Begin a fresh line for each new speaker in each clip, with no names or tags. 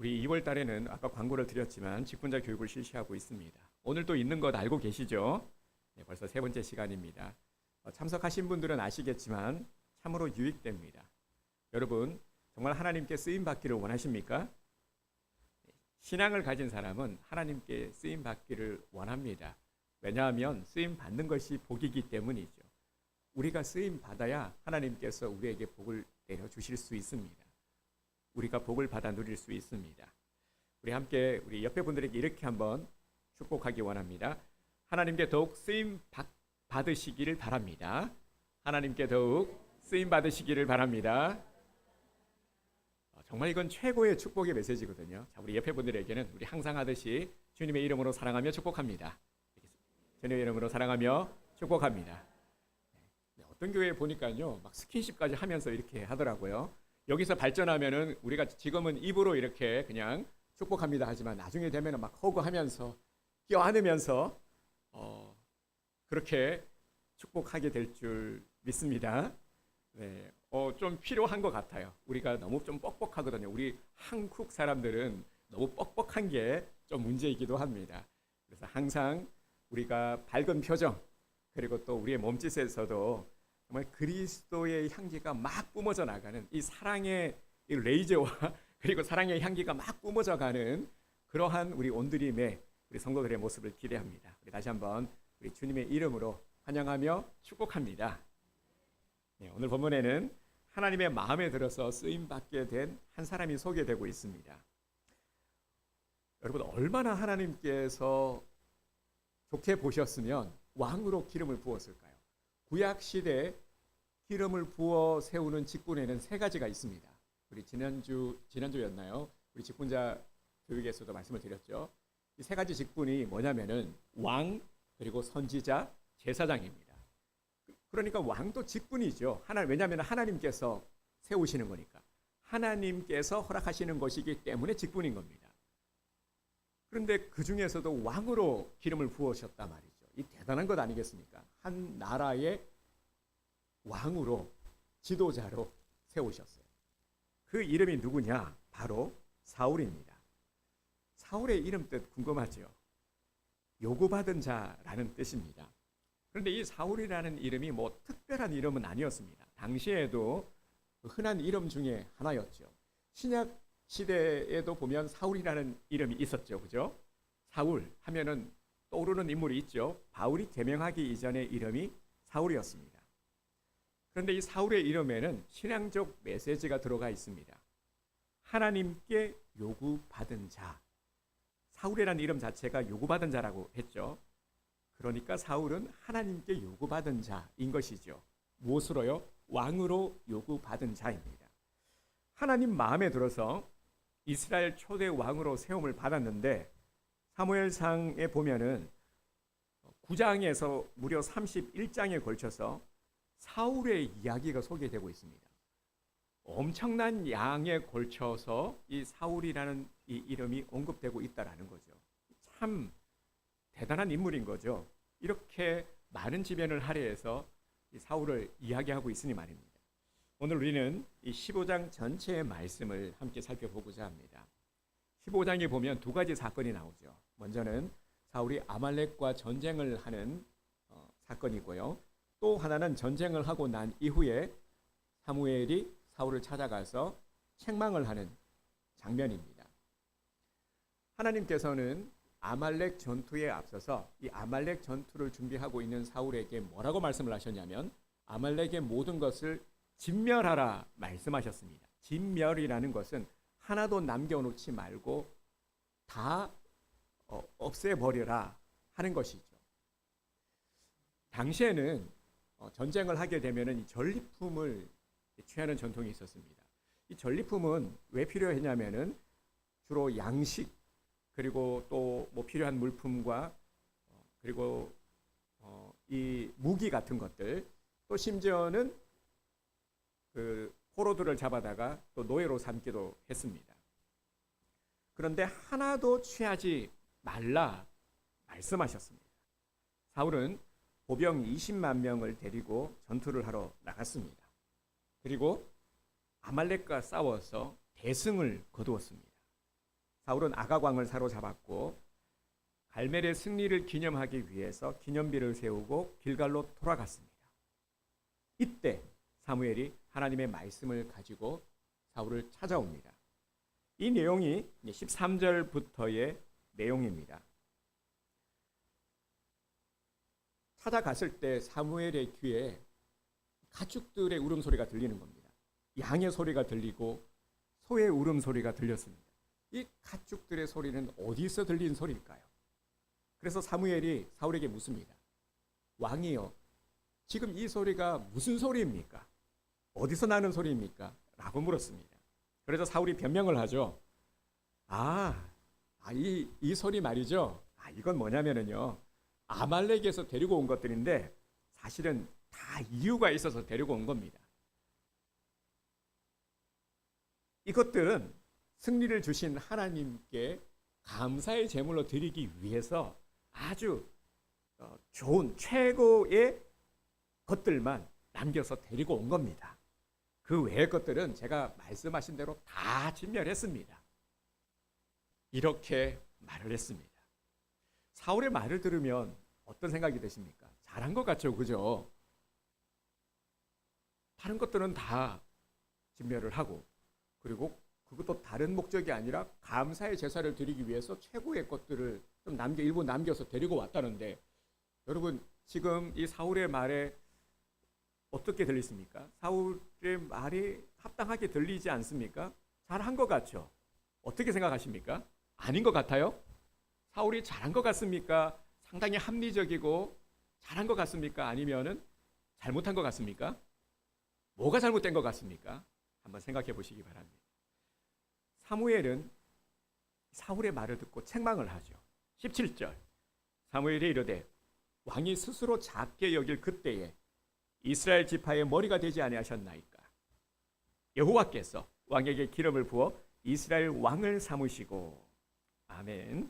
우리 2월 달에는 아까 광고를 드렸지만 직분자 교육을 실시하고 있습니다. 오늘 또 있는 것 알고 계시죠? 네, 벌써 세 번째 시간입니다. 참석하신 분들은 아시겠지만 참으로 유익됩니다. 여러분, 정말 하나님께 쓰임 받기를 원하십니까? 신앙을 가진 사람은 하나님께 쓰임 받기를 원합니다. 왜냐하면 쓰임 받는 것이 복이기 때문이죠. 우리가 쓰임 받아야 하나님께서 우리에게 복을 내려 주실 수 있습니다. 우리가 복을 받아 누릴 수 있습니다. 우리 함께 우리 옆에 분들에게 이렇게 한번 축복하기 원합니다. 하나님께 더욱 쓰임 받으시기를 바랍니다. 하나님께 더욱 쓰임 받으시기를 바랍니다. 정말 이건 최고의 축복의 메시지거든요. 자, 우리 옆에 분들에게는 우리 항상 하듯이 주님의 이름으로 사랑하며 축복합니다. 주님의 이름으로 사랑하며 축복합니다. 네, 어떤 교회에 보니까요, 막 스킨십까지 하면서 이렇게 하더라고요. 여기서 발전하면은 우리가 지금은 입으로 이렇게 그냥 축복합니다 하지만 나중에 되면은 막 허구하면서 껴안으면서 그렇게 축복하게 될 줄 믿습니다. 네, 좀 필요한 것 같아요. 우리가 너무 좀 뻑뻑하거든요. 우리 한국 사람들은 너무 뻑뻑한 게 좀 문제이기도 합니다. 그래서 항상 우리가 밝은 표정 그리고 또 우리의 몸짓에서도 정말 그리스도의 향기가 막 뿜어져 나가는 이 사랑의 이 레이저와 그리고 사랑의 향기가 막 뿜어져 가는 그러한 우리 온드림의 우리 성도들의 모습을 기대합니다. 우리 다시 한번 우리 주님의 이름으로 환영하며 축복합니다. 네, 오늘 본문에는 하나님의 마음에 들어서 쓰임 받게 된 한 사람이 소개되고 있습니다. 여러분, 얼마나 하나님께서 좋게 보셨으면 왕으로 기름을 부었을까요? 구약 시대 기름을 부어 세우는 직분에는 세 가지가 있습니다. 우리 지난주였나요? 우리 직분자 교육에서도 말씀을 드렸죠. 이 세 가지 직분이 뭐냐면은 왕, 그리고 선지자, 제사장입니다. 그러니까 왕도 직분이죠. 왜냐하면 하나님께서 세우시는 거니까. 하나님께서 허락하시는 것이기 때문에 직분인 겁니다. 그런데 그 중에서도 왕으로 기름을 부으셨단 말이죠. 이 대단한 것 아니겠습니까? 한 나라의 왕으로, 지도자로 세우셨어요. 그 이름이 누구냐? 바로 사울입니다. 사울의 이름 뜻 궁금하죠? 요구받은 자라는 뜻입니다. 그런데 이 사울이라는 이름이 뭐 특별한 이름은 아니었습니다. 당시에도 흔한 이름 중에 하나였죠. 신약 시대에도 보면 사울이라는 이름이 있었죠. 그죠? 사울 하면은 떠오르는 인물이 있죠. 바울이 개명하기 이전의 이름이 사울이었습니다. 그런데 이 사울의 이름에는 신앙적 메시지가 들어가 있습니다. 하나님께 요구받은 자. 사울이라는 이름 자체가 요구받은 자라고 했죠. 그러니까 사울은 하나님께 요구받은 자인 것이죠. 무엇으로요? 왕으로 요구받은 자입니다. 하나님 마음에 들어서 이스라엘 초대 왕으로 세움을 받았는데 사무엘상에 보면은 9장에서 무려 31장에 걸쳐서 사울의 이야기가 소개되고 있습니다. 엄청난 양에 걸쳐서 이 사울이라는 이 이름이 언급되고 있다라는 거죠. 참 대단한 인물인 거죠. 이렇게 많은 지면을 할애해서 이 사울을 이야기하고 있으니 말입니다. 오늘 우리는 이 15장 전체의 말씀을 함께 살펴보고자 합니다. 15장에 보면 두 가지 사건이 나오죠. 먼저는 사울이 아말렉과 전쟁을 하는 사건이고요. 또 하나는 전쟁을 하고 난 이후에 사무엘이 사울을 찾아가서 책망을 하는 장면입니다. 하나님께서는 아말렉 전투에 앞서서 이 아말렉 전투를 준비하고 있는 사울에게 뭐라고 말씀을 하셨냐면 아말렉의 모든 것을 진멸하라 말씀하셨습니다. 진멸이라는 것은 하나도 남겨놓지 말고 다 없애버려라 하는 것이죠. 당시에는 전쟁을 하게 되면 이 전리품을 취하는 전통이 있었습니다. 이 전리품은 왜 필요했냐면은 주로 양식 그리고 또 뭐 필요한 물품과 그리고 이 무기 같은 것들 또 심지어는 그 포로들을 잡아다가 또 노예로 삼기도 했습니다. 그런데 하나도 취하지 말라 말씀하셨습니다. 사울은 보병 20만 명을 데리고 전투를 하러 나갔습니다. 그리고 아말렉과 싸워서 대승을 거두었습니다. 사울은 아가광을 사로잡았고 갈멜의 승리를 기념하기 위해서 기념비를 세우고 길갈로 돌아갔습니다. 이때 사무엘이 하나님의 말씀을 가지고 사울을 찾아옵니다. 이 내용이 13절부터의 내용입니다. 찾아갔을 때 사무엘의 귀에 가축들의 울음소리가 들리는 겁니다. 양의 소리가 들리고 소의 울음소리가 들렸습니다. 이 가축들의 소리는 어디서 들린 소리일까요? 그래서 사무엘이 사울에게 묻습니다. 왕이여, 지금 이 소리가 무슨 소리입니까? 어디서 나는 소리입니까? 라고 물었습니다. 그래서 사울이 변명을 하죠. 이 소리 말이죠. 이건 뭐냐면요. 아말렉에서 데리고 온 것들인데 사실은 다 이유가 있어서 데리고 온 겁니다. 이것들은 승리를 주신 하나님께 감사의 제물로 드리기 위해서 아주 좋은 최고의 것들만 남겨서 데리고 온 겁니다. 그 외의 것들은 제가 말씀하신 대로 다 진멸했습니다. 이렇게 말을 했습니다. 사울의 말을 들으면 어떤 생각이 드십니까? 잘한 것 같죠, 그죠? 다른 것들은 다 진멸을 하고, 그리고 그것도 다른 목적이 아니라 감사의 제사를 드리기 위해서 최고의 것들을 좀 일부 남겨서 데리고 왔다는데, 여러분 지금 이 사울의 말에 어떻게 들리십니까? 사울의 말이 합당하게 들리지 않습니까? 잘한 것 같죠? 어떻게 생각하십니까? 아닌 것 같아요? 사울이 잘한 것 같습니까? 상당히 합리적이고 잘한 것 같습니까? 아니면은 잘못한 것 같습니까? 뭐가 잘못된 것 같습니까? 한번 생각해 보시기 바랍니다. 사무엘은 사울의 말을 듣고 책망을 하죠. 17절 사무엘이 이르되 왕이 스스로 작게 여길 그때에 이스라엘 지파의 머리가 되지 아니하셨나이까. 여호와께서 왕에게 기름을 부어 이스라엘 왕을 삼으시고. 아멘.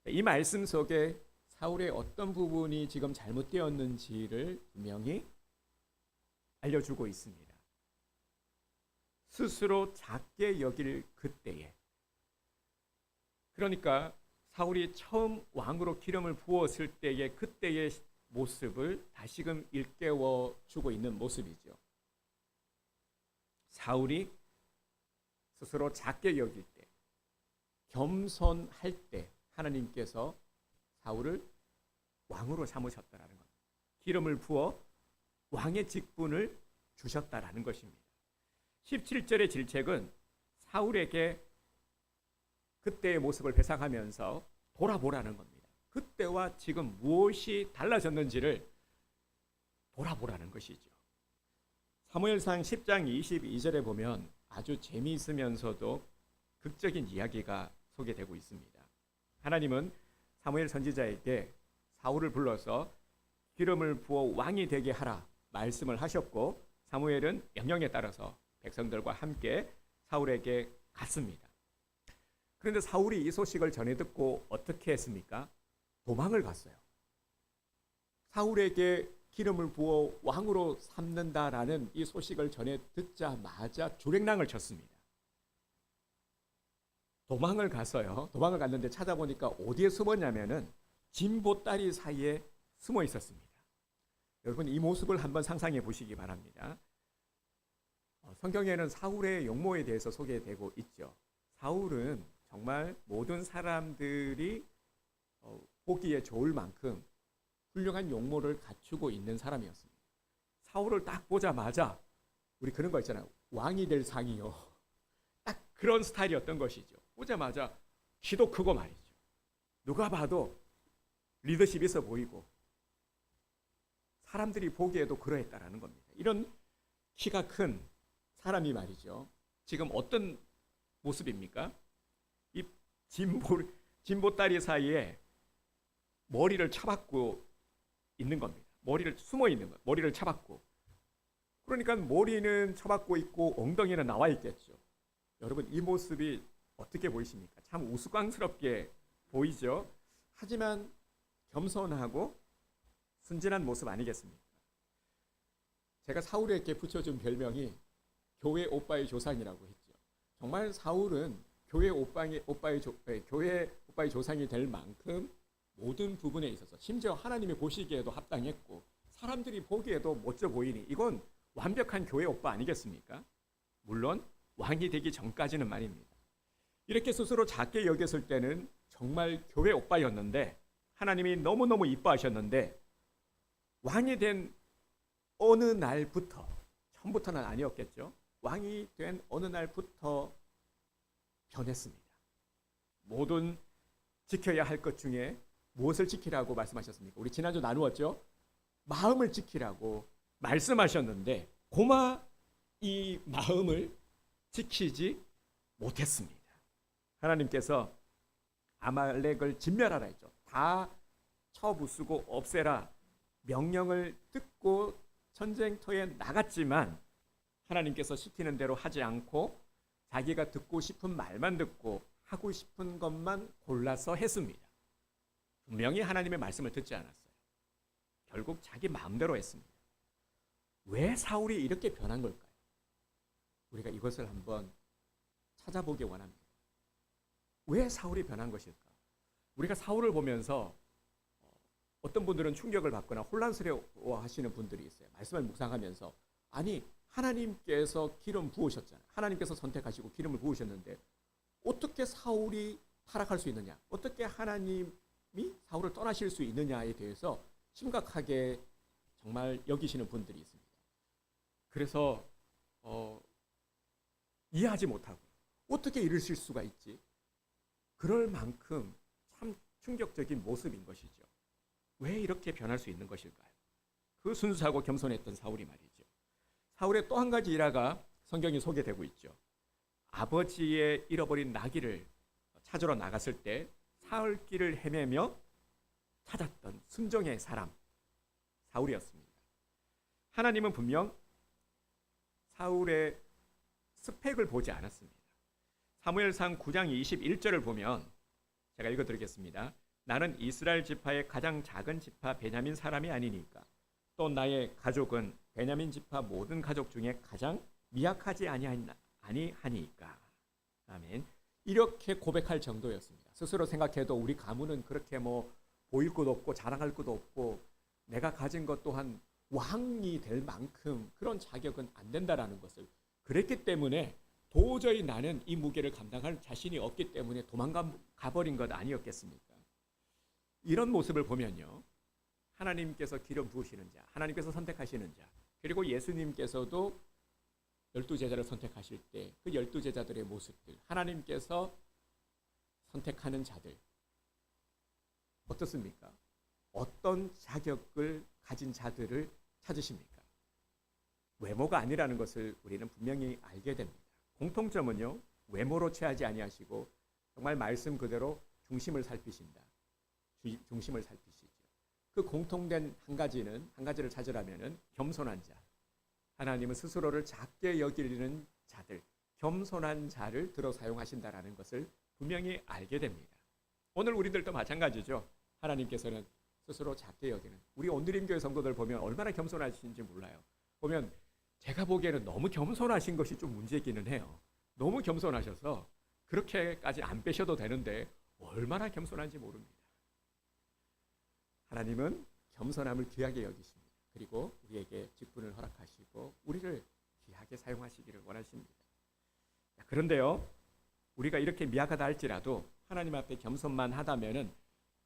이 말씀 속에 사울의 어떤 부분이 지금 잘못되었는지를 분명히 알려주고 있습니다. 스스로 작게 여길 그때에, 그러니까 사울이 처음 왕으로 기름을 부었을 때의 그때의 모습을 다시금 일깨워 주고 있는 모습이죠. 사울이 스스로 작게 여길 때, 겸손할 때 하나님께서 사울을 왕으로 삼으셨다라는 겁니다. 기름을 부어 왕의 직분을 주셨다라는 것입니다. 17절의 질책은 사울에게 그때의 모습을 회상하면서 돌아보라는 겁니다. 그때와 지금 무엇이 달라졌는지를 돌아보라는 것이죠. 사무엘상 10장 22절에 보면 아주 재미있으면서도 극적인 이야기가 소개되고 있습니다. 하나님은 사무엘 선지자에게 사울을 불러서 기름을 부어 왕이 되게 하라 말씀을 하셨고, 사무엘은 명령에 따라서 백성들과 함께 사울에게 갔습니다. 그런데 사울이 이 소식을 전해 듣고 어떻게 했습니까? 도망을 갔어요. 사울에게 기름을 부어 왕으로 삼는다라는 이 소식을 전해 듣자마자 주랭랑을 쳤습니다. 도망을 갔어요. 도망을 갔는데 찾아보니까 어디에 숨었냐면은 진보다리 사이에 숨어 있었습니다. 여러분 이 모습을 한번 상상해 보시기 바랍니다. 성경에는 사울의 용모에 대해서 소개되고 있죠. 사울은 정말 모든 사람들이 보기에 좋을 만큼 훌륭한 용모를 갖추고 있는 사람이었습니다. 사울을 딱 보자마자 우리 그런 거 있잖아요. 왕이 될 상이요. 딱 그런 스타일이었던 것이죠. 보자마자 키도 크고 말이죠. 누가 봐도 리더십 있어 보이고 사람들이 보기에도 그러했다라는 겁니다. 이런 키가 큰 사람이 말이죠. 지금 어떤 모습입니까? 이 진보다리 사이에 머리를 쳐박고 있는 겁니다. 머리를 숨어 있는 것, 머리를 쳐박고. 그러니까 머리는 쳐박고 있고 엉덩이는 나와 있겠죠. 여러분 이 모습이 어떻게 보이십니까? 참 우스꽝스럽게 보이죠. 하지만 겸손하고 순진한 모습 아니겠습니까? 제가 사울에게 붙여준 별명이 교회 오빠의 조상이라고 했죠. 정말 사울은 교회 오빠의 조상이 될 만큼 모든 부분에 있어서 심지어 하나님이 보시기에도 합당했고 사람들이 보기에도 멋져 보이니 이건 완벽한 교회 오빠 아니겠습니까? 물론 왕이 되기 전까지는 말입니다. 이렇게 스스로 작게 여겼을 때는 정말 교회 오빠였는데 하나님이 너무너무 이뻐하셨는데 왕이 된 어느 날부터, 처음부터는 아니었겠죠. 왕이 된 어느 날부터 변했습니다. 모든 지켜야 할 것 중에 무엇을 지키라고 말씀하셨습니까? 우리 지난주 나누었죠. 마음을 지키라고 말씀하셨는데 고마 이 마음을 지키지 못했습니다. 하나님께서 아말렉을 진멸하라 했죠. 다 쳐부수고 없애라 명령을 듣고 전쟁터에 나갔지만 하나님께서 시키는 대로 하지 않고 자기가 듣고 싶은 말만 듣고 하고 싶은 것만 골라서 했습니다. 분명히 하나님의 말씀을 듣지 않았어요. 결국 자기 마음대로 했습니다. 왜 사울이 이렇게 변한 걸까요? 우리가 이것을 한번 찾아보기 원합니다. 왜 사울이 변한 것일까? 우리가 사울을 보면서 어떤 분들은 충격을 받거나 혼란스러워하시는 분들이 있어요. 말씀을 묵상하면서 아니 하나님께서 기름 부으셨잖아요. 하나님께서 선택하시고 기름을 부으셨는데 어떻게 사울이 타락할 수 있느냐? 어떻게 하나님이 사울을 떠나실 수 있느냐에 대해서 심각하게 정말 여기시는 분들이 있습니다. 그래서 이해하지 못하고 어떻게 이러실 수가 있지? 그럴 만큼 참 충격적인 모습인 것이죠. 왜 이렇게 변할 수 있는 것일까요? 그 순수하고 겸손했던 사울이 말이죠. 사울의 또 한 가지 일화가 성경에 소개되고 있죠. 아버지의 잃어버린 나귀를 찾으러 나갔을 때 사흘길을 헤매며 찾았던 순종의 사람 사울이었습니다. 하나님은 분명 사울의 스펙을 보지 않았습니다. 사무엘상 9장 21절을 보면 제가 읽어드리겠습니다. 나는 이스라엘 지파의 가장 작은 지파 베냐민 사람이 아니니까 또 나의 가족은 베냐민 지파 모든 가족 중에 가장 미약하지 아니하니까. 아멘. 이렇게 고백할 정도였습니다. 스스로 생각해도 우리 가문은 그렇게 보일 것도 없고 자랑할 것도 없고 내가 가진 것 또한 왕이 될 만큼 그런 자격은 안 된다라는 것을 그랬기 때문에 도저히 나는 이 무게를 감당할 자신이 없기 때문에 도망가 버린 것 아니었겠습니까? 이런 모습을 보면요. 하나님께서 기름 부으시는 자, 하나님께서 선택하시는 자, 그리고 예수님께서도 12제자를 선택하실 때 그 12제자들의 모습들, 하나님께서 선택하는 자들 어떻습니까? 어떤 자격을 가진 자들을 찾으십니까? 외모가 아니라는 것을 우리는 분명히 알게 됩니다. 공통점은요. 외모로 취하지 아니하시고 정말 말씀 그대로 중심을 살피신다. 중심을 살피시죠. 그 공통된 한 가지를 찾으라면은 겸손한 자. 하나님은 스스로를 작게 여기는 자들, 겸손한 자를 들어 사용하신다라는 것을 분명히 알게 됩니다. 오늘 우리들도 마찬가지죠. 하나님께서는 스스로 작게 여기는 우리 온누림교회 성도들 보면 얼마나 겸손하신지 몰라요. 보면 제가 보기에는 너무 겸손하신 것이 좀 문제기는 해요. 너무 겸손하셔서 그렇게까지 안 빼셔도 되는데 얼마나 겸손한지 모릅니다. 하나님은 겸손함을 귀하게 여기십니다. 그리고 우리에게 직분을 허락하시고 우리를 귀하게 사용하시기를 원하십니다. 그런데요, 우리가 이렇게 미약하다 할지라도 하나님 앞에 겸손만 하다면은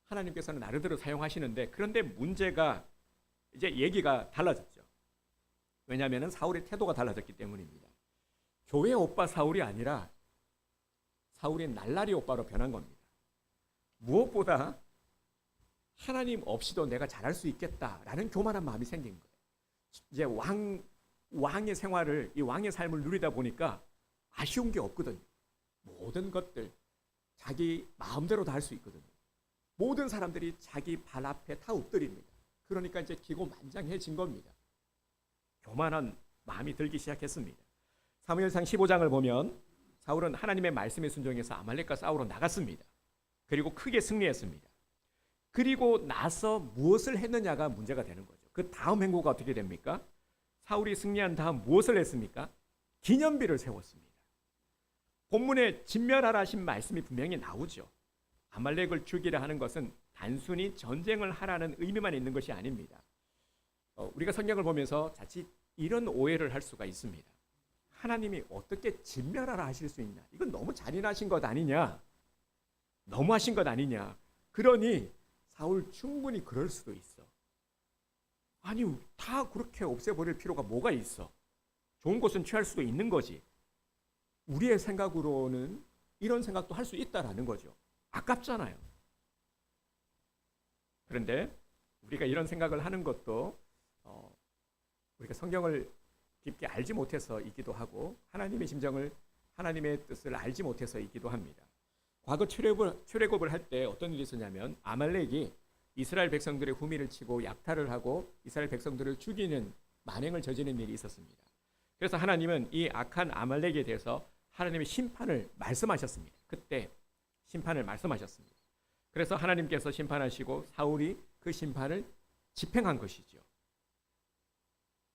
하나님께서는 나름대로 사용하시는데 그런데 문제가 이제 얘기가 달라졌죠. 왜냐하면 사울의 태도가 달라졌기 때문입니다. 교회 오빠 사울이 아니라 사울의 날라리 오빠로 변한 겁니다. 무엇보다 하나님 없이도 내가 잘할 수 있겠다라는 교만한 마음이 생긴 거예요. 이제 왕의 생활을 이 왕의 삶을 누리다 보니까 아쉬운 게 없거든요. 모든 것들 자기 마음대로 다 할 수 있거든요. 모든 사람들이 자기 발 앞에 다 엎드립니다. 그러니까 이제 기고만장해진 겁니다. 교만한 마음이 들기 시작했습니다. 사무엘상 15장을 보면 사울은 하나님의 말씀에 순종해서 아말렉과 싸우러 나갔습니다. 그리고 크게 승리했습니다. 그리고 나서 무엇을 했느냐가 문제가 되는 거죠. 그 다음 행보가 어떻게 됩니까? 사울이 승리한 다음 무엇을 했습니까? 기념비를 세웠습니다. 본문에 진멸하라 하신 말씀이 분명히 나오죠. 아말렉을 죽이라 하는 것은 단순히 전쟁을 하라는 의미만 있는 것이 아닙니다. 우리가 성경을 보면서 자칫 이런 오해를 할 수가 있습니다. 하나님이 어떻게 진멸하라 하실 수 있냐? 이건 너무 잔인하신 것 아니냐? 너무하신 것 아니냐? 그러니 사울 충분히 그럴 수도 있어. 아니, 다 그렇게 없애버릴 필요가 뭐가 있어? 좋은 곳은 취할 수도 있는 거지. 우리의 생각으로는 이런 생각도 할 수 있다라는 거죠. 아깝잖아요. 그런데 우리가 이런 생각을 하는 것도 우리가 성경을 깊게 알지 못해서이기도 하고 하나님의 심정을, 하나님의 뜻을 알지 못해서이기도 합니다. 과거 출애굽을 할 때 어떤 일이 있었냐면 아말렉이 이스라엘 백성들의 후미를 치고 약탈을 하고 이스라엘 백성들을 죽이는 만행을 저지르는 일이 있었습니다. 그래서 하나님은 이 악한 아말렉에 대해서 하나님의 심판을 말씀하셨습니다. 그때 심판을 말씀하셨습니다. 그래서 하나님께서 심판하시고 사울이 그 심판을 집행한 것이죠.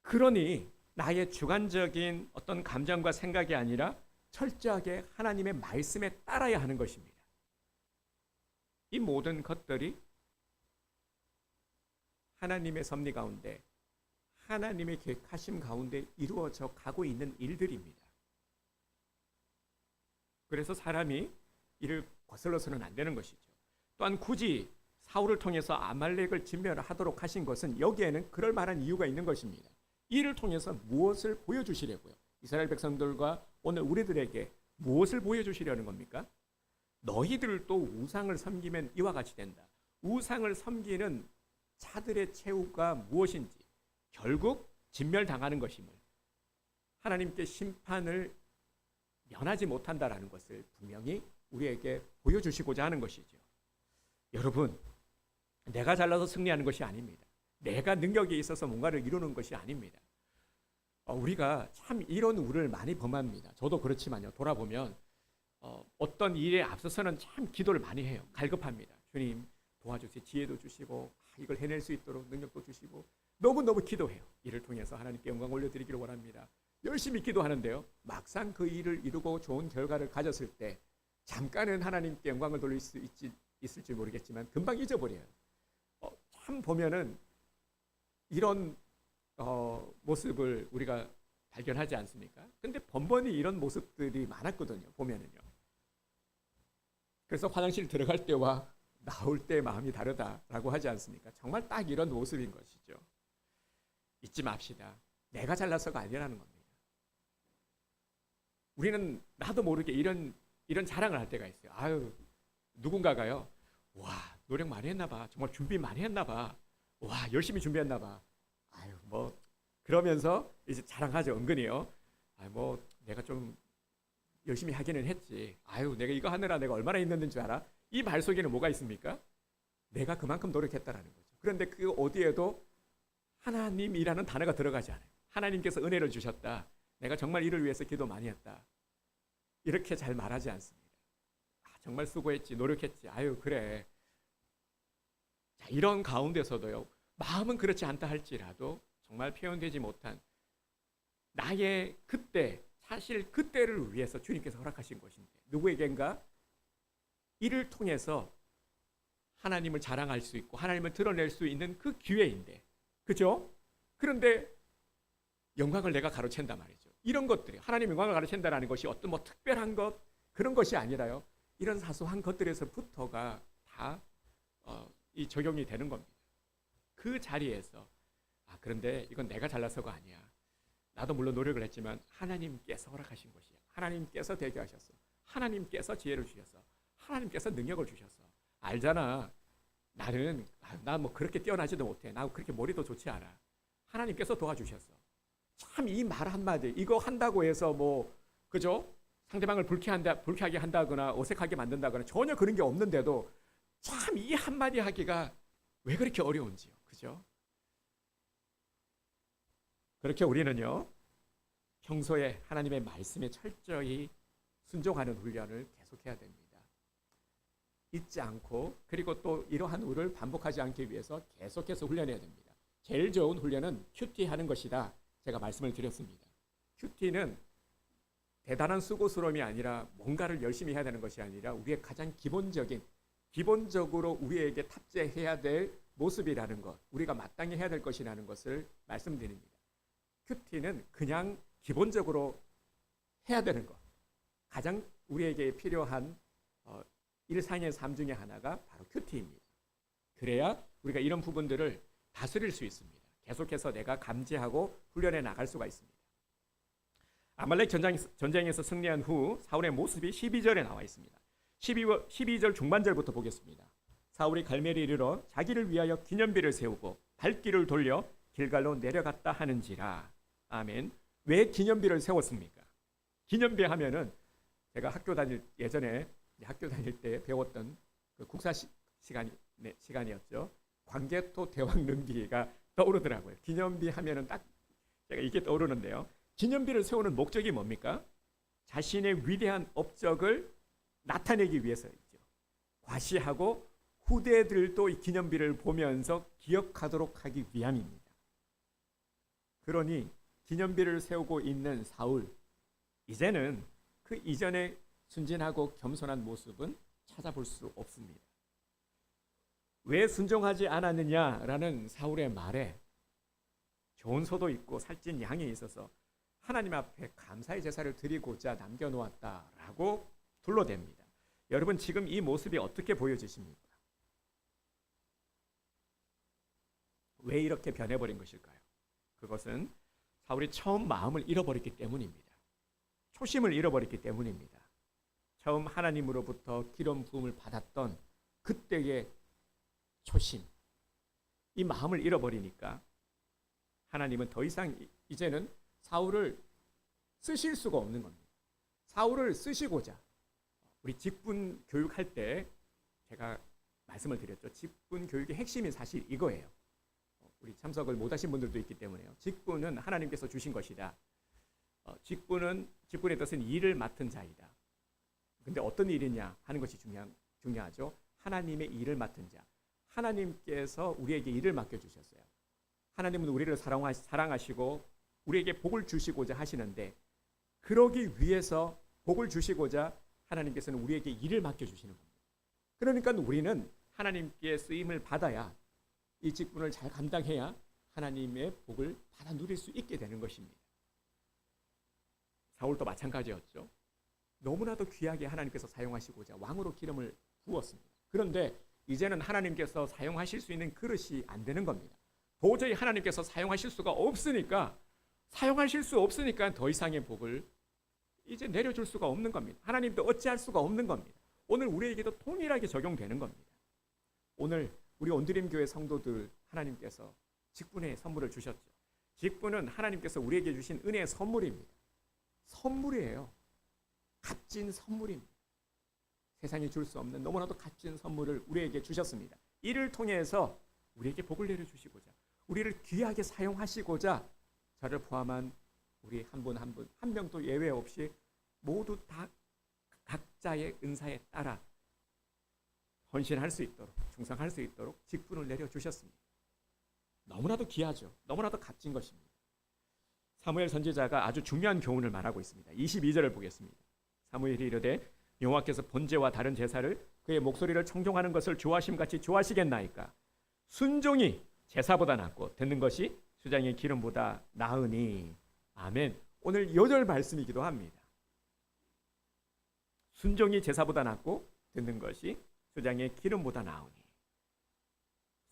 그러니 나의 주관적인 어떤 감정과 생각이 아니라 철저하게 하나님의 말씀에 따라야 하는 것입니다. 이 모든 것들이 하나님의 섭리 가운데, 하나님의 계획하심 가운데 이루어져 가고 있는 일들입니다. 그래서 사람이 이를 거슬러서는 안 되는 것이죠. 또한 굳이 사울을 통해서 아말렉을 진멸하도록 하신 것은 여기에는 그럴 만한 이유가 있는 것입니다. 이를 통해서 무엇을 보여주시려고요? 이스라엘 백성들과 오늘 우리들에게 무엇을 보여주시려는 겁니까? 너희들도 우상을 섬기면 이와 같이 된다. 우상을 섬기는 자들의 최후가 무엇인지 결국 진멸당하는 것임을, 하나님께 심판을 면하지 못한다라는 것을 분명히 우리에게 보여주시고자 하는 것이죠. 여러분, 내가 잘나서 승리하는 것이 아닙니다. 내가 능력이 있어서 뭔가를 이루는 것이 아닙니다. 우리가 참 이런 우를 많이 범합니다. 저도 그렇지만요. 돌아보면 어떤 일에 앞서서는 참 기도를 많이 해요. 갈급합니다. 주님 도와주세요. 지혜도 주시고 이걸 해낼 수 있도록 능력도 주시고 너무너무 기도해요. 이를 통해서 하나님께 영광 올려드리기를 원합니다. 열심히 기도하는데요. 막상 그 일을 이루고 좋은 결과를 가졌을 때 잠깐은 하나님께 영광을 돌릴 수 있을지 모르겠지만 금방 잊어버려요. 참 보면은 이런 모습을 우리가 발견하지 않습니까? 근데 번번이 이런 모습들이 많았거든요. 보면은요. 그래서 화장실 들어갈 때와 나올 때 마음이 다르다라고 하지 않습니까? 정말 딱 이런 모습인 것이죠. 잊지 맙시다. 내가 잘나서가 아니라는 겁니다. 우리는 나도 모르게 이런 자랑을 할 때가 있어요. 아유, 누군가가요. 와, 노력 많이 했나 봐. 정말 준비 많이 했나 봐. 와, 열심히 준비했나 봐. 아유, 뭐 그러면서 이제 자랑하죠. 은근히요. 아유, 뭐 내가 좀 열심히 하기는 했지. 아유, 내가 이거 하느라 내가 얼마나 힘든 줄 알아? 이 말 속에는 뭐가 있습니까? 내가 그만큼 노력했다라는 거죠. 그런데 그 어디에도 하나님이라는 단어가 들어가지 않아요. 하나님께서 은혜를 주셨다. 내가 정말 이를 위해서 기도 많이 했다. 이렇게 잘 말하지 않습니다. 정말 수고했지, 노력했지. 아유, 그래. 자, 이런 가운데서도요. 마음은 그렇지 않다 할지라도 정말 표현되지 못한 나의 그때, 사실 그때를 위해서 주님께서 허락하신 것인데 누구에겐가 이를 통해서 하나님을 자랑할 수 있고 하나님을 드러낼 수 있는 그 기회인데, 그죠? 그런데 영광을 내가 가로챈단 말이죠. 이런 것들이 하나님 영광을 가로챈다라는 것이 어떤 뭐 특별한 것 그런 것이 아니라요. 이런 사소한 것들에서부터가 다 이 적용이 되는 겁니다. 그 자리에서 그런데 이건 내가 잘나서가 아니야. 나도 물론 노력을 했지만 하나님께서 허락하신 것이야. 하나님께서 되게 하셨어. 하나님께서 지혜를 주셨어. 하나님께서 능력을 주셨어. 알잖아. 나는 나 뭐 그렇게 뛰어나지도 못해. 나 그렇게 머리도 좋지 않아. 하나님께서 도와주셨어. 참 이 말 한마디 이거 한다고 해서 뭐 그죠? 상대방을 불쾌하게 한다거나 어색하게 만든다거나 전혀 그런 게 없는데도 참 이 한마디 하기가 왜 그렇게 어려운지요. 그죠? 그렇게 우리는요. 평소에 하나님의 말씀에 철저히 순종하는 훈련을 계속해야 됩니다. 잊지 않고 그리고 또 이러한 우를 반복하지 않기 위해서 계속해서 훈련해야 됩니다. 제일 좋은 훈련은 큐티 하는 것이다. 제가 말씀을 드렸습니다. 큐티는 대단한 수고스러움이 아니라 뭔가를 열심히 해야 되는 것이 아니라 우리의 가장 기본적으로 우리에게 탑재해야 될 모습이라는 것, 우리가 마땅히 해야 될 것이라는 것을 말씀드립니다. 큐티는 그냥 기본적으로 해야 되는 것, 가장 우리에게 필요한 일상의 삶 중에 하나가 바로 큐티입니다. 그래야 우리가 이런 부분들을 다스릴 수 있습니다. 계속해서 내가 감지하고 훈련해 나갈 수가 있습니다. 아말렉 전쟁에서 승리한 후 사울의 모습이 12절에 나와 있습니다. 12절 중반절부터 보겠습니다. 사울이 갈멜에 이르러 자기를 위하여 기념비를 세우고 발길을 돌려 길갈로 내려갔다 하는지라. 아멘. 왜 기념비를 세웠습니까? 기념비 하면은 제가 예전에 학교 다닐 때 배웠던 그 국사 시간이었죠. 광개토 대왕 능비가 떠오르더라고요. 기념비 하면은 딱 제가 이게 떠오르는데요. 기념비를 세우는 목적이 뭡니까? 자신의 위대한 업적을 나타내기 위해서였죠. 과시하고 후대들도 이 기념비를 보면서 기억하도록 하기 위함입니다. 그러니 기념비를 세우고 있는 사울, 이제는 그 이전의 순진하고 겸손한 모습은 찾아볼 수 없습니다. 왜 순종하지 않았느냐라는 사울의 말에 좋은 소도 있고 살찐 양이 있어서 하나님 앞에 감사의 제사를 드리고자 남겨놓았다라고 둘러댑니다. 여러분, 지금 이 모습이 어떻게 보여지십니까? 왜 이렇게 변해버린 것일까요? 그것은 사울이 처음 마음을 잃어버렸기 때문입니다. 초심을 잃어버렸기 때문입니다. 처음 하나님으로부터 기름 부음을 받았던 그때의 초심, 이 마음을 잃어버리니까 하나님은 더 이상 이제는 사울을 쓰실 수가 없는 겁니다. 사울을 쓰시고자, 우리 직분 교육할 때 제가 말씀을 드렸죠. 직분 교육의 핵심이 사실 이거예요. 우리 참석을 못하신 분들도 있기 때문에요. 직분은 하나님께서 주신 것이다. 직분의 뜻은 일을 맡은 자이다. 근데 어떤 일이냐 하는 것이 중요하죠. 하나님의 일을 맡은 자. 하나님께서 우리에게 일을 맡겨주셨어요. 하나님은 우리를 사랑하시고 우리에게 복을 주시고자 하시는데, 그러기 위해서 복을 주시고자 하나님께서는 우리에게 일을 맡겨주시는 겁니다. 그러니까 우리는 하나님께 쓰임을 받아야, 이 직분을 잘 감당해야 하나님의 복을 받아 누릴 수 있게 되는 것입니다. 사울도 마찬가지였죠. 너무나도 귀하게 하나님께서 사용하시고자 왕으로 기름을 부었습니다. 그런데 이제는 하나님께서 사용하실 수 있는 그릇이 안 되는 겁니다. 도저히 하나님께서 사용하실 수가 없으니까, 더 이상의 복을 이제 내려줄 수가 없는 겁니다. 하나님도 어찌할 수가 없는 겁니다. 오늘 우리에게도 동일하게 적용되는 겁니다. 오늘 우리 온드림교회 성도들, 하나님께서 직분의 선물을 주셨죠. 직분은 하나님께서 우리에게 주신 은혜의 선물입니다. 선물이에요. 값진 선물입니다. 세상이 줄 수 없는 너무나도 값진 선물을 우리에게 주셨습니다. 이를 통해서 우리에게 복을 내려주시고자, 우리를 귀하게 사용하시고자, 저를 포함한 우리 한 분 한 명도 예외 없이 모두 다 각자의 은사에 따라 헌신할 수 있도록, 충성할 수 있도록 직분을 내려주셨습니다. 너무나도 귀하죠. 너무나도 값진 것입니다. 사무엘 선지자가 아주 중요한 교훈을 말하고 있습니다. 22절을 보겠습니다. 사무엘이 이르되 여호와께서 번제와 다른 제사를 그의 목소리를 청종하는 것을 좋아하심같이 좋아하시겠나이까. 순종이 제사보다 낫고 듣는 것이 수장의 기름보다 나으니. 아멘. 오늘 8절 말씀이기도 합니다. 순종이 제사보다 낫고 듣는 것이 수장의 기름보다 나으니.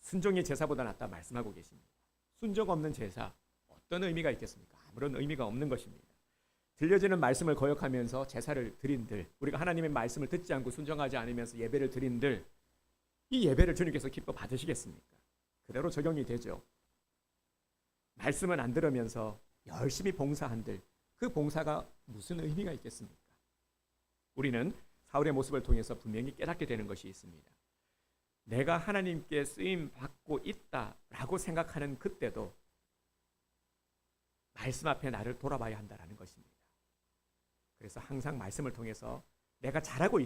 순종이 제사보다 낫다 말씀하고 계십니다. 순종 없는 제사, 어떤 의미가 있겠습니까? 아무런 의미가 없는 것입니다. 들려지는 말씀을 거역하면서 제사를 드린들, 우리가 하나님의 말씀을 듣지 않고 순종하지 않으면서 예배를 드린들, 이 예배를 주님께서 기뻐 받으시겠습니까? 그대로 적용이 되죠. 말씀은 안 들으면서 열심히 봉사한들, 그 봉사가 무슨 의미가 있겠습니까? 우리는 사울의 모습을 통해서 분명히 깨닫게 되는 것이 있습니다. 내가 하나님께 쓰임 받고 있다라고 생각하는 그때도 말씀 앞에 나를 돌아봐야 한다라는 것입니다. 그래서 항상 말씀을 통해서 내가 잘하고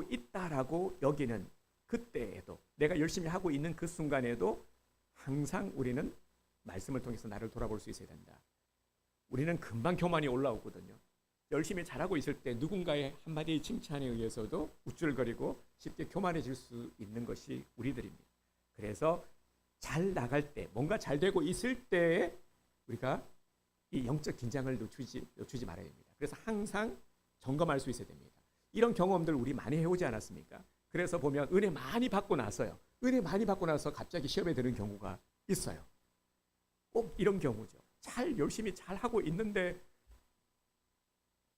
있다라고 여기는 그때에도, 내가 열심히 하고 있는 그 순간에도 항상 우리는 말씀을 통해서 나를 돌아볼 수 있어야 된다. 우리는 금방 교만이 올라오거든요. 열심히 잘하고 있을 때 누군가의 한마디 칭찬에 의해서도 우쭐거리고 쉽게 교만해질 수 있는 것이 우리들입니다. 그래서 잘 나갈 때, 뭔가 잘 되고 있을 때에 우리가 이 영적 긴장을 늦추지 말아야 됩니다. 그래서 항상 점검할 수 있어야 됩니다. 이런 경험들 우리 많이 해오지 않았습니까? 그래서 보면 은혜 많이 받고 나서요. 은혜 많이 받고 나서 갑자기 시험에 드는 경우가 있어요. 꼭 이런 경우죠. 열심히 잘 하고 있는데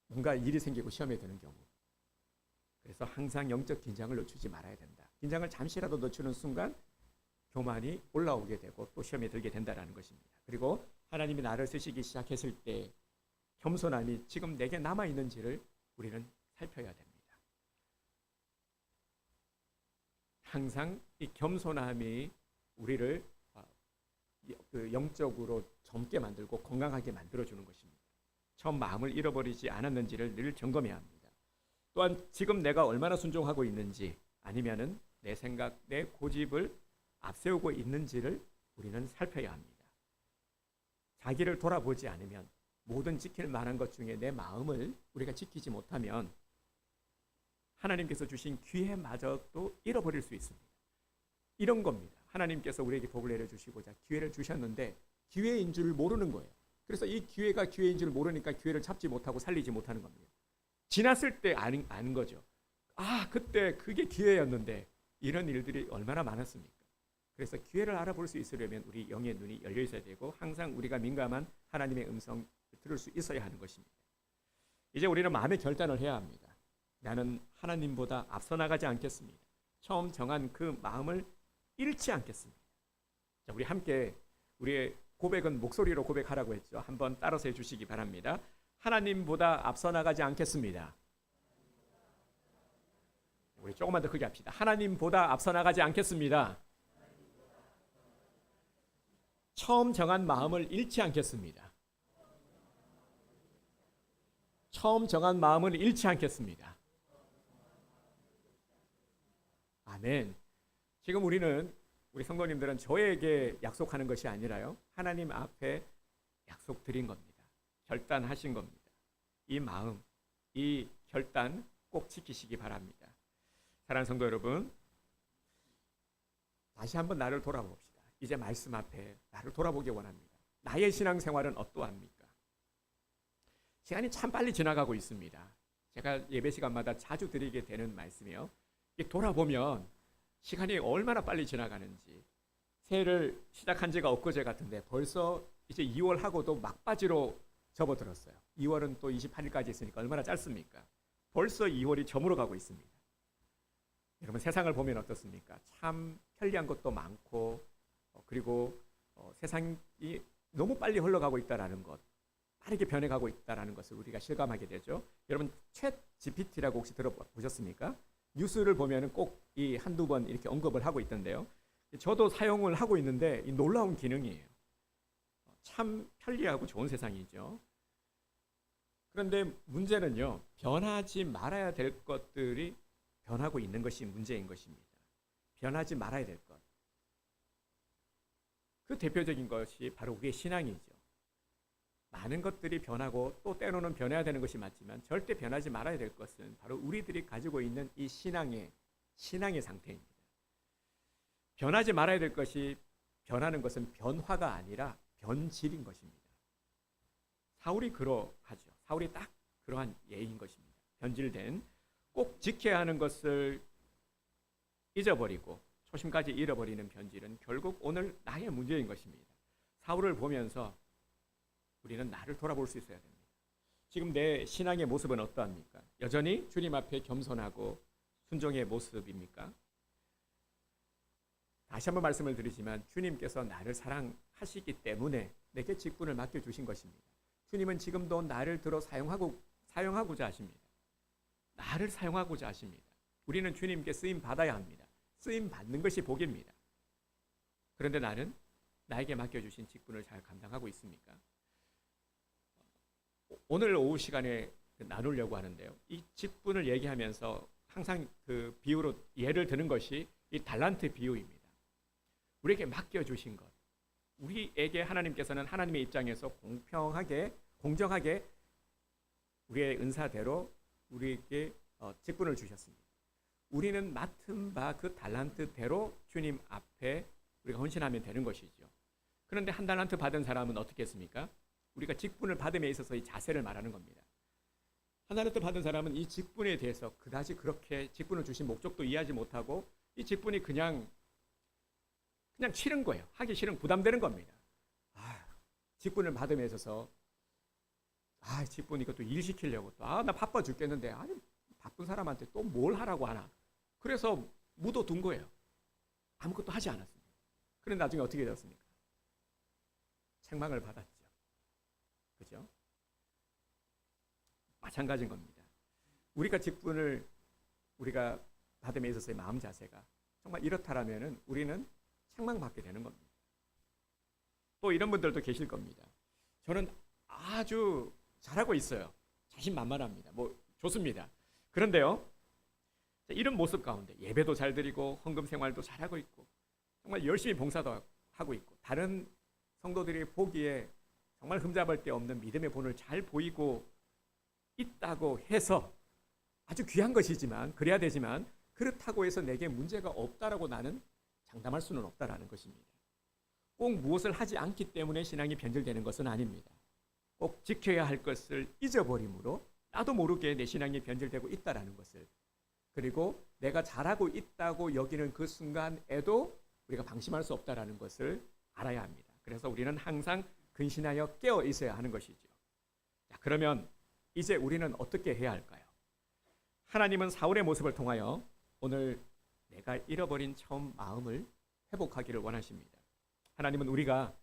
뭔가 일이 생기고 시험에 드는 경우. 그래서 항상 영적 긴장을 늦추지 말아야 된다. 긴장을 잠시라도 늦추는 순간 교만이 올라오게 되고 또 시험에 들게 된다는 것입니다. 그리고 하나님이 나를 쓰시기 시작했을 때 겸손함이 지금 내게 남아있는지를 우리는 살펴야 됩니다. 항상 이 겸손함이 우리를 영적으로 젊게 만들고 건강하게 만들어주는 것입니다. 처음 마음을 잃어버리지 않았는지를 늘 점검해야 합니다. 또한 지금 내가 얼마나 순종하고 있는지 아니면은 내 생각, 내 고집을 앞세우고 있는지를 우리는 살펴야 합니다. 자기를 돌아보지 않으면 모든 지킬 만한 것 중에 내 마음을 우리가 지키지 못하면 하나님께서 주신 기회마저도 잃어버릴 수 있습니다. 이런 겁니다. 하나님께서 우리에게 복을 내려주시고자 기회를 주셨는데 기회인 줄 모르는 거예요. 그래서 이 기회가 기회인 줄 모르니까 기회를 잡지 못하고 살리지 못하는 겁니다. 지났을 때 아는 거죠. 아, 그때 그게 기회였는데 이런 일들이 얼마나 많았습니까? 그래서 기회를 알아볼 수 있으려면 우리 영의 눈이 열려 있어야 되고 항상 우리가 민감한 하나님의 음성 들을 수 있어야 하는 것입니다. 이제 우리는 마음의 결단을 해야 합니다. 나는 하나님보다 앞서 나가지 않겠습니다. 처음 정한 그 마음을 잃지 않겠습니다. 자, 우리 함께 우리의 고백은 목소리로 고백하라고 했죠. 한번 따라서 해주시기 바랍니다. 하나님보다 앞서 나가지 않겠습니다. 우리 조금만 더 크게 합시다. 하나님보다 앞서 나가지 않겠습니다. 처음 정한 마음을 잃지 않겠습니다. 처음 정한 마음을 잃지 않겠습니다. 아멘. 지금 우리 성도님들은 저에게 약속하는 것이 아니라요. 하나님 앞에 약속드린 겁니다. 결단하신 겁니다. 이 마음, 이 결단 꼭 지키시기 바랍니다. 사랑하는 성도 여러분, 다시 한번 나를 돌아봅시다. 이제 말씀 앞에 나를 돌아보기 원합니다. 나의 신앙생활은 어떠합니까? 시간이 참 빨리 지나가고 있습니다. 제가 예배 시간마다 자주 드리게 되는 말씀이요. 돌아보면 시간이 얼마나 빨리 지나가는지. 새해를 시작한 지가 엊그제 같은데 벌써 이제 2월 하고도 막바지로 접어들었어요. 2월은 또 28일까지 있으니까 얼마나 짧습니까? 벌써 2월이 저물어 가고 있습니다. 여러분 세상을 보면 어떻습니까? 참 편리한 것도 많고 그리고 세상이 너무 빨리 흘러가고 있다는 것, 빠르게 변해가고 있다는 것을 우리가 실감하게 되죠. 여러분 챗 GPT라고 혹시 들어보셨습니까? 뉴스를 보면 꼭 이 한두 번 이렇게 언급을 하고 있던데요. 저도 사용을 하고 있는데 이 놀라운 기능이에요. 참 편리하고 좋은 세상이죠. 그런데 문제는요. 변하지 말아야 될 것들이 변하고 있는 것이 문제인 것입니다. 변하지 말아야 될 것. 그 대표적인 것이 바로 우리의 신앙이죠. 많은 것들이 변하고 또 때로는 변해야 되는 것이 맞지만 절대 변하지 말아야 될 것은 바로 우리들이 가지고 있는 이 신앙의 상태입니다. 변하지 말아야 될 것이 변하는 것은 변화가 아니라 변질인 것입니다. 사울이 그러하죠. 사울이 딱 그러한 예인 것입니다. 변질된 꼭 지켜야 하는 것을 잊어버리고 초심까지 잃어버리는 변질은 결국 오늘 나의 문제인 것입니다. 사울을 보면서 우리는 나를 돌아볼 수 있어야 됩니다. 지금 내 신앙의 모습은 어떠합니까? 여전히 주님 앞에 겸손하고 순종의 모습입니까? 다시 한번 말씀을 드리지만 주님께서 나를 사랑하시기 때문에 내게 직분을 맡겨주신 것입니다. 주님은 지금도 나를 들어 사용하고자 하십니다. 나를 사용하고자 하십니다. 우리는 주님께 쓰임 받아야 합니다. 쓰임 받는 것이 복입니다. 그런데 나는 나에게 맡겨주신 직분을 잘 감당하고 있습니까? 오늘 오후 시간에 나누려고 하는데요. 이 직분을 얘기하면서 항상 그 비유로 예를 드는 것이 이 달란트 비유입니다. 우리에게 맡겨주신 것. 우리에게 하나님께서는 하나님의 입장에서 공평하게 공정하게 우리의 은사대로 우리에게 직분을 주셨습니다. 우리는 맡은 바 그 달란트대로 주님 앞에 우리가 헌신하면 되는 것이죠. 그런데 한 달란트 받은 사람은 어떻게 했습니까? 우리가 직분을 받음에 있어서 이 자세를 말하는 겁니다. 한 달란트 받은 사람은 이 직분에 대해서 그다지 그렇게 직분을 주신 목적도 이해하지 못하고 이 직분이 그냥 싫은 거예요. 하기 싫은, 부담되는 겁니다. 직분을 받음에 있어서 직분 이것도 일 시키려고 또 나 바빠 죽겠는데 아니 바쁜 사람한테 또 뭘 하라고 하나. 그래서 묻어둔 거예요. 아무것도 하지 않았습니다. 그런데 나중에 어떻게 되었습니까? 책망을 받았죠. 그죠? 마찬가지인 겁니다. 우리가 직분을 우리가 받음에 있어서의 마음 자세가 정말 이렇다라면은 우리는 책망받게 되는 겁니다. 또 이런 분들도 계실 겁니다. 저는 아주 잘하고 있어요. 자신만만합니다. 뭐 좋습니다. 그런데요, 이런 모습 가운데 예배도 잘 드리고 헌금 생활도 잘하고 있고 정말 열심히 봉사도 하고 있고 다른 성도들이 보기에 정말 흠잡을 데 없는 믿음의 본을 잘 보이고 있다고 해서 아주 귀한 것이지만 그래야 되지만 그렇다고 해서 내게 문제가 없다라고 나는 장담할 수는 없다라는 것입니다. 꼭 무엇을 하지 않기 때문에 신앙이 변질되는 것은 아닙니다. 꼭 지켜야 할 것을 잊어버림으로 나도 모르게 내 신앙이 변질되고 있다라는 것을, 그리고 내가 잘하고 있다고 여기는 그 순간에도 우리가 방심할 수 없다라는 것을 알아야 합니다. 그래서 우리는 항상 근신하여 깨어 있어야 하는 것이죠. 자, 그러면 이제 우리는 어떻게 해야 할까요? 하나님은 사울의 모습을 통하여 오늘 내가 잃어버린 처음 마음을 회복하기를 원하십니다. 하나님은 우리가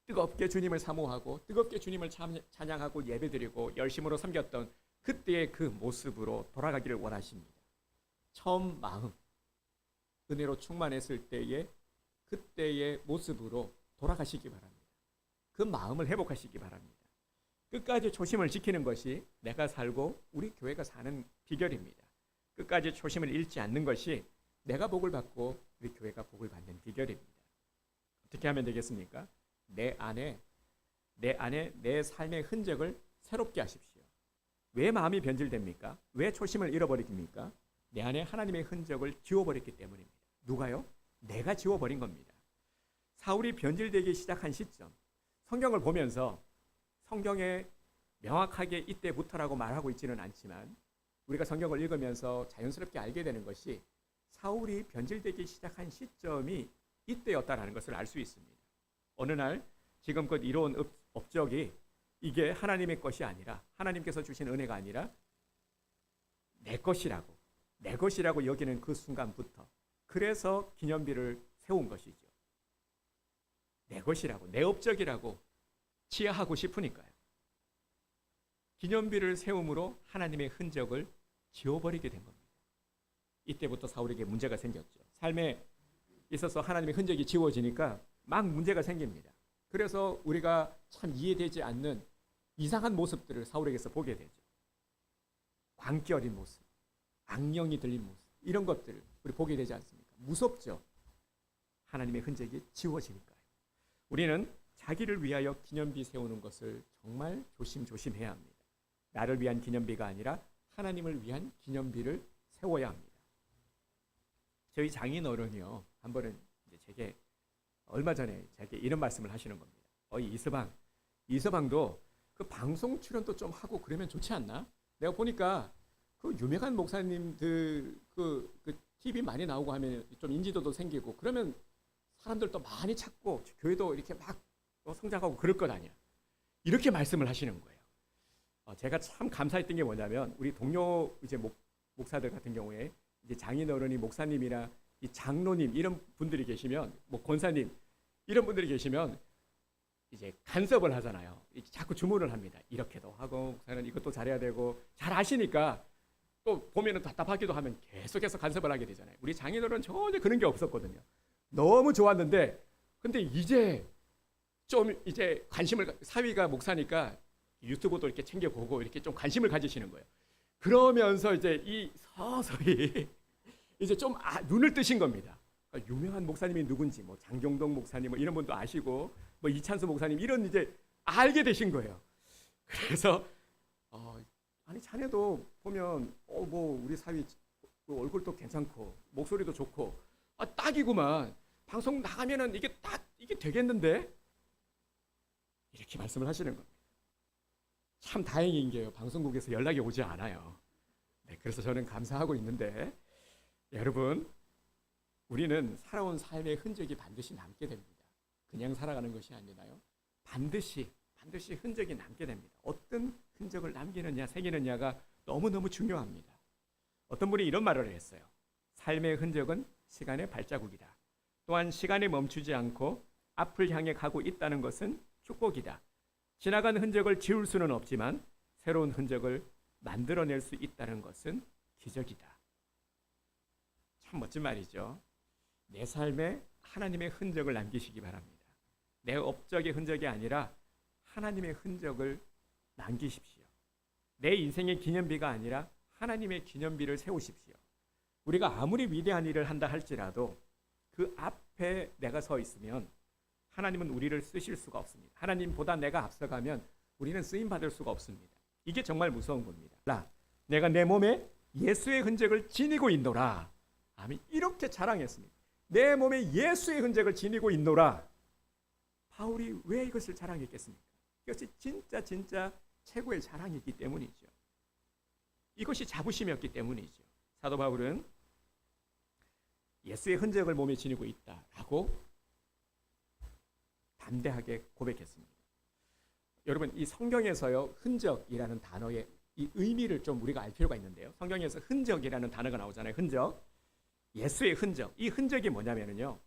뜨겁게 주님을 사모하고 뜨겁게 주님을 찬양하고 예배드리고 열심으로 섬겼던 그때의 그 모습으로 돌아가기를 원하십니다. 처음 마음, 은혜로 충만했을 때의 그때의 모습으로 돌아가시기 바랍니다. 그 마음을 회복하시기 바랍니다. 끝까지 초심을 지키는 것이 내가 살고 우리 교회가 사는 비결입니다. 끝까지 초심을 잃지 않는 것이 내가 복을 받고 우리 교회가 복을 받는 비결입니다. 어떻게 하면 되겠습니까? 내 안에 내 삶의 흔적을 새롭게 하십시오. 왜 마음이 변질됩니까? 왜 초심을 잃어버립니까? 내 안에 하나님의 흔적을 지워버렸기 때문입니다. 누가요? 내가 지워버린 겁니다. 사울이 변질되기 시작한 시점, 성경을 보면서 성경에 명확하게 이때부터라고 말하고 있지는 않지만 우리가 성경을 읽으면서 자연스럽게 알게 되는 것이 사울이 변질되기 시작한 시점이 이때였다라는 것을 알 수 있습니다. 어느 날 지금껏 이뤄온 업적이 이게 하나님의 것이 아니라, 하나님께서 주신 은혜가 아니라 내 것이라고 여기는 그 순간부터, 그래서 기념비를 세운 것이죠. 내 것이라고, 내 업적이라고 치하하고 싶으니까요. 기념비를 세움으로 하나님의 흔적을 지워버리게 된 겁니다. 이때부터 사울에게 문제가 생겼죠. 삶에 있어서 하나님의 흔적이 지워지니까 막 문제가 생깁니다. 그래서 우리가 참 이해되지 않는 이상한 모습들을 사울에게서 보게 되죠. 광기 어린 모습, 악령이 들린 모습, 이런 것들을 우리 보게 되지 않습니까? 무섭죠. 하나님의 흔적이 지워지니까요. 우리는 자기를 위하여 기념비 세우는 것을 정말 조심해야 합니다. 나를 위한 기념비가 아니라 하나님을 위한 기념비를 세워야 합니다. 저희 장인 어른이요, 한 번은 이제 제게 얼마 전에 제게 이런 말씀을 하시는 겁니다. 이서방도 그 방송 출연도 좀 하고 그러면 좋지 않나? 내가 보니까 그 유명한 목사님들 그 TV 많이 나오고 하면 좀 인지도도 생기고 그러면 사람들도 많이 찾고 교회도 이렇게 막 성장하고 그럴 것 아니야. 이렇게 말씀을 하시는 거예요. 제가 참 감사했던 게 뭐냐면 우리 동료 이제 목사들 같은 경우에 이제 장인어른이 목사님이나 이 장로님 이런 분들이 계시면 뭐 권사님 이런 분들이 계시면 이제 간섭을 하잖아요. 자꾸 주문을 합니다. 이렇게도 하고 목사는 이것도 잘해야 되고 잘 아시니까 또 보면은 답답하기도 하면 계속해서 간섭을 하게 되잖아요. 우리 장인어른 전혀 그런 게 없었거든요. 너무 좋았는데 근데 이제 좀 이제 관심을, 사위가 목사니까 유튜브도 이렇게 챙겨보고 이렇게 좀 관심을 가지시는 거예요. 그러면서 이제 이 서서히 이제 좀 눈을 뜨신 겁니다. 그러니까 유명한 목사님이 누군지 뭐 장경동 목사님 뭐 이런 분도 아시고 뭐 이찬수 목사님 이런 이제 알게 되신 거예요. 그래서 아니 자네도 보면 뭐 우리 사위 그 얼굴도 괜찮고 목소리도 좋고 딱이구만. 방송 나가면은 이게 되겠는데? 이렇게 말씀을 하시는 겁니다. 참 다행인 게요. 방송국에서 연락이 오지 않아요. 네, 그래서 저는 감사하고 있는데 여러분, 우리는 살아온 삶의 흔적이 반드시 남게 됩니다. 그냥 살아가는 것이 아니라요. 반드시 흔적이 남게 됩니다. 어떤 흔적을 남기느냐, 새기느냐가 너무너무 중요합니다. 어떤 분이 이런 말을 했어요. 삶의 흔적은 시간의 발자국이다. 또한 시간이 멈추지 않고 앞을 향해 가고 있다는 것은 축복이다. 지나간 흔적을 지울 수는 없지만 새로운 흔적을 만들어낼 수 있다는 것은 기적이다. 참 멋진 말이죠. 내 삶에 하나님의 흔적을 남기시기 바랍니다. 내 업적의 흔적이 아니라 하나님의 흔적을 남기십시오. 내 인생의 기념비가 아니라 하나님의 기념비를 세우십시오. 우리가 아무리 위대한 일을 한다 할지라도 그 앞에 내가 서 있으면 하나님은 우리를 쓰실 수가 없습니다. 하나님보다 내가 앞서가면 우리는 쓰임받을 수가 없습니다. 이게 정말 무서운 겁니다. 내가 내 몸에 예수의 흔적을 지니고 있노라. 아멘. 이렇게 자랑했습니다. 내 몸에 예수의 흔적을 지니고 있노라. 바울이 왜 이것을 자랑했겠습니까? 이것이 진짜 최고의 자랑이기 때문이죠. 이것이 자부심이었기 때문이죠. 사도 바울은 예수의 흔적을 몸에 지니고 있다라고 담대하게 고백했습니다. 여러분, 이 성경에서요, 흔적이라는 단어의 이 의미를 좀 우리가 알 필요가 있는데요. 성경에서 흔적이라는 단어가 나오잖아요. 흔적. 예수의 흔적. 이 흔적이 뭐냐면요.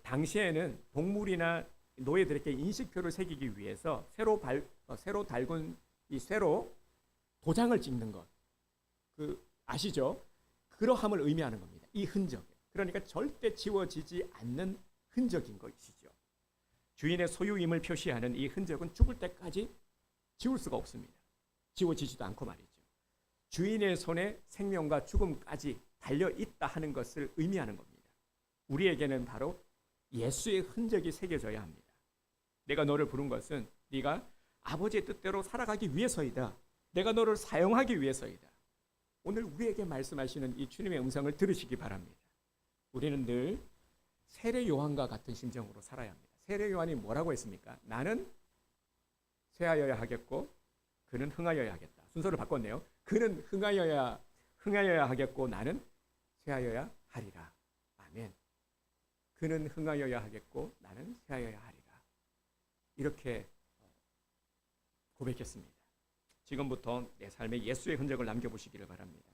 당시에는 동물이나 노예들에게 인식표를 새기기 위해서 새로 달군 이 쇠로 도장을 찍는 것. 아시죠? 그러함을 의미하는 겁니다. 이 흔적. 그러니까 절대 지워지지 않는 흔적인 것이죠. 주인의 소유임을 표시하는 이 흔적은 죽을 때까지 지울 수가 없습니다. 지워지지도 않고 말이죠. 주인의 손에 생명과 죽음까지 달려있다 하는 것을 의미하는 겁니다. 우리에게는 바로 예수의 흔적이 새겨져야 합니다. 내가 너를 부른 것은 네가 아버지의 뜻대로 살아가기 위해서이다. 내가 너를 사용하기 위해서이다. 오늘 우리에게 말씀하시는 이 주님의 음성을 들으시기 바랍니다. 우리는 늘 세례 요한과 같은 심정으로 살아야 합니다. 세례 요한이 뭐라고 했습니까? 나는 쇠하여야 하겠고 그는 흥하여야 하겠다. 순서를 바꿨네요. 그는 흥하여야 하겠고 나는 쇠하여야 하리라. 아멘. 그는 흥하여야 하겠고 나는 쇠하여야 하리라. 이렇게 고백했습니다. 지금부터 내 삶에 예수의 흔적을 남겨보시기를 바랍니다.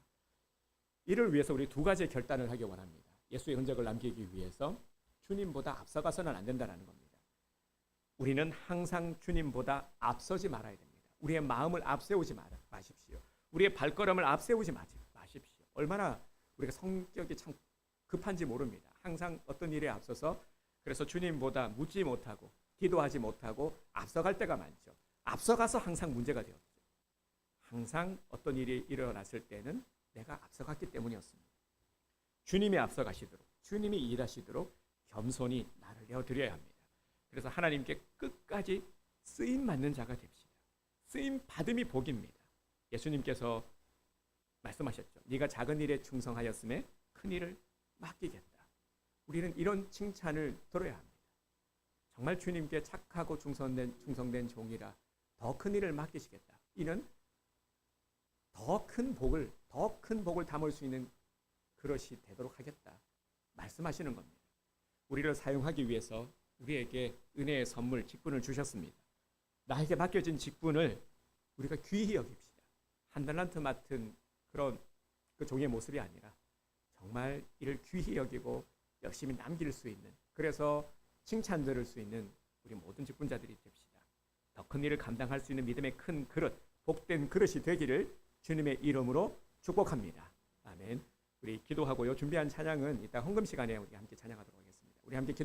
이를 위해서 우리 두 가지의 결단을 하기 원합니다. 예수의 흔적을 남기기 위해서 주님보다 앞서가서는 안 된다는 겁니다. 우리는 항상 주님보다 앞서지 말아야 됩니다. 우리의 마음을 앞세우지 마십시오. 우리의 발걸음을 앞세우지 마십시오. 얼마나 우리가 성격이 참 급한지 모릅니다. 항상 어떤 일에 앞서서 그래서 주님보다 묻지 못하고 기도하지 못하고 앞서갈 때가 많죠. 앞서가서 항상 문제가 되었죠. 항상 어떤 일이 일어났을 때는 내가 앞서갔기 때문이었습니다. 주님이 앞서가시도록, 주님이 일하시도록 겸손히 나를 내어드려야 합니다. 그래서 하나님께 끝까지 쓰임 받는 자가 됩시다. 쓰임 받음이 복입니다. 예수님께서 말씀하셨죠. 네가 작은 일에 충성하였음에 큰 일을 맡기겠다. 우리는 이런 칭찬을 들어야 합니다. 정말 주님께 착하고 충성된 종이라 더 큰 일을 맡기시겠다. 이는 더 큰 복을 담을 수 있는 그릇이 되도록 하겠다. 말씀하시는 겁니다. 우리를 사용하기 위해서 우리에게 은혜의 선물, 직분을 주셨습니다. 나에게 맡겨진 직분을 우리가 귀히 여깁시다. 한 달란트 맡은 그런 그 종의 모습이 아니라 정말 이를 귀히 여기고 열심히 남길 수 있는, 그래서 칭찬 들을 수 있는 우리 모든 직분자들이 됩시다. 더 큰 일을 감당할 수 있는 믿음의 큰 그릇, 복된 그릇이 되기를 주님의 이름으로 축복합니다. 아멘. 우리 기도하고요. 준비한 찬양은 이따 헌금 시간에 우리 함께 찬양하도록 하겠습니다. 우리 함께 기도